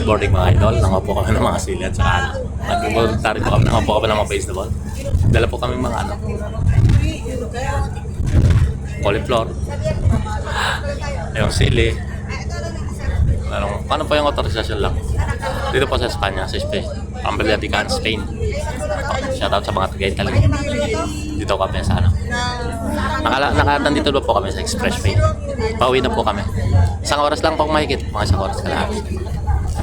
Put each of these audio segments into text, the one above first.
Good morning mga idol. Nangapo kami ng mga sili at saka nag-voluntary po kami. Nangapo kami ng mga vegetable. Dala po kami mga cauliflower. Yung sili. Ano po yung authorization lang? Dito po sa Espanya, sa Spain. Pambaliatikan, Spain. Shoutout sa mga taga-Italy. Dito kami sa nandito po kami sa Expressway. Pauwi na po kami. Isang oras lang po mahigit. Mga isang oras ka lang.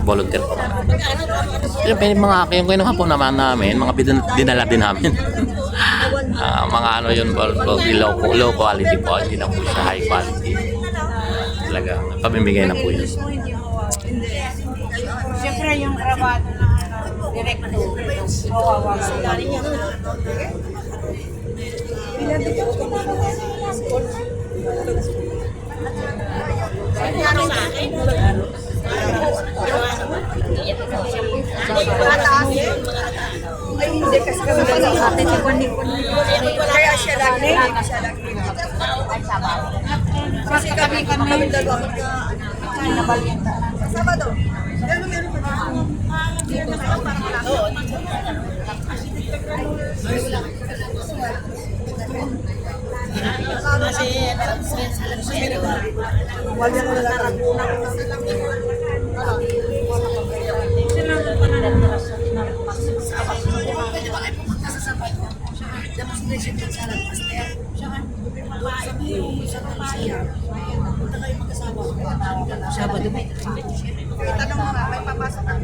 Volunteer po kami. Yung mga kinuha po naman namin, mga dinala din namin. Mga yun po, low quality po. Hindi na po siya high quality. Talaga, pamimigay na po yun. Siyempre yung rabado ng direct to kawawa sila rin yan. Hindi kasi kami lang sa atin kaya siya lagi kasi kami dalawa Sabado. Sabado may tanong mo nga, may papasok ka.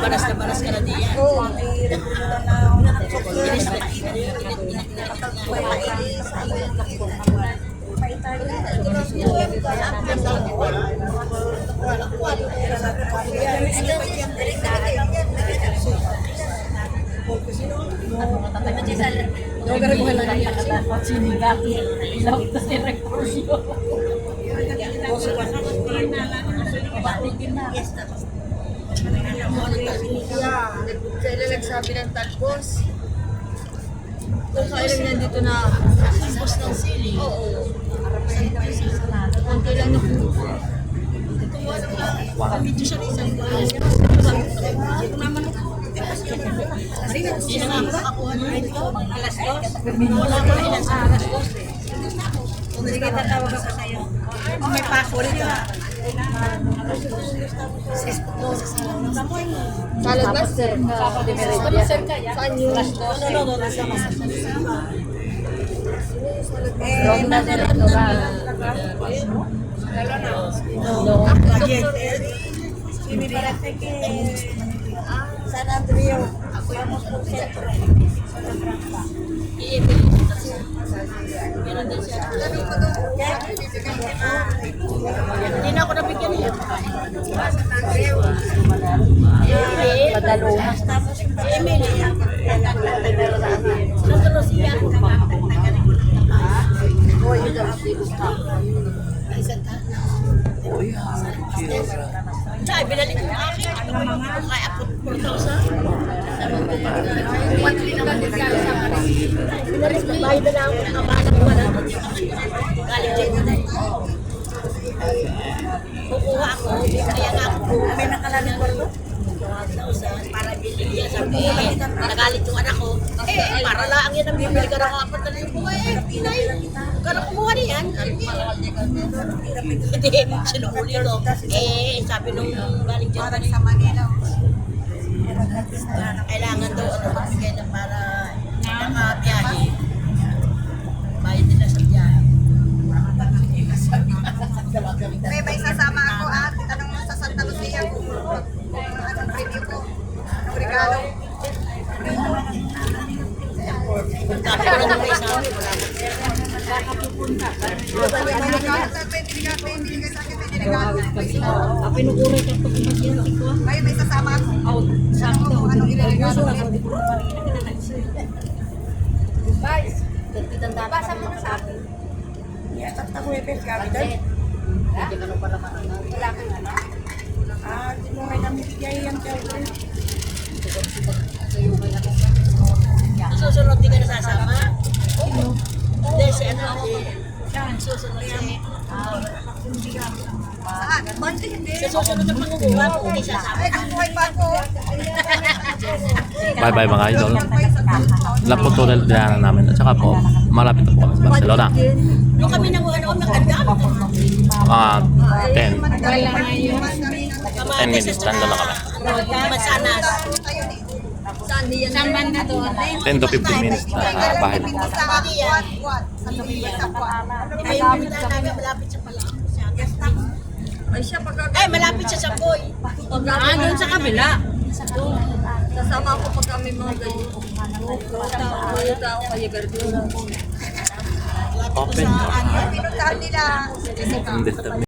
Baras na baras ka na diyan. Kailan nagsabi ng talbos? Kung kailan yan dito na talbos ng sili? Oo. Ang kailan na po. Video siya isang bahay. Hindi na nga makakuha na ito. Alas 2. Wala ko na ilan sa alas 2. Sige, tatawag ako sa'yo. May password ka. Salad master. Saan yung San Andreo. Ako yung most sentro. Hindi na ako nabigyan niya. Padalungas. Tapos Emily. Santa Lucia. Oh, yun daw. Ay, binalik ko yung akin. Kaya ako 4,000. Binalis ko bahay na lang ako ng kabalang ko na. Galing dyan na. Kukuha ako. Kaya nga ako. May nakalaming kwarto. Para bibigyan sabi, nagalit yung anak ko. Para lang yan ang bibili ka ng apat na libo. Pinay. Karang kumuha niyan. Hindi, sinuhuli ito. Sabi nung galing dyan sa Manila. Kailangan daw magbigay na para nakabiyahe. Bayad nila sa biyahe. May sasama ako at tanong mo sa Santa Lucia kung anong review ko. Anong regalo. Sabi ko na may sabi. Pinukuray ka pag mag-iantik ko. May sasama ako. Sabi daw, anong ilalagay ko. Guys, basa mo na sa akin. Yatak na Huwebes, gabi doon. Wala kang ano? Di mo rin namin bigay yan, children. Sa susunod, di ka nasasama? Hindi, si ano, susunod si... Saan? Monday, hindi. Sa susunod na pangunguha, kung hindi sasama. Ay, buhay pa ako. Bye-bye mga idol. Ilan po total dinanan namin. At saka po, malapit na po kami sa Barcelona. Nung kami nanguha noon, maganda. Mga 10 10 minutes, nandun na kami. Masanas. Saan diyan? Saan banda doon? 10 to 15 minutes na bahay na. Sa Kapuat. Sa Kapuat. Sa Kapuat. Ay, yung pinuntahan namin, malapit siya pala. Ay, siya pagka... Ay, malapit siya sa Boy. doon sa kabila. Kasama ko pag kami mga ganyan. Pumunta ako kay Gardio. Open. Pinuntahan nila. Hindi.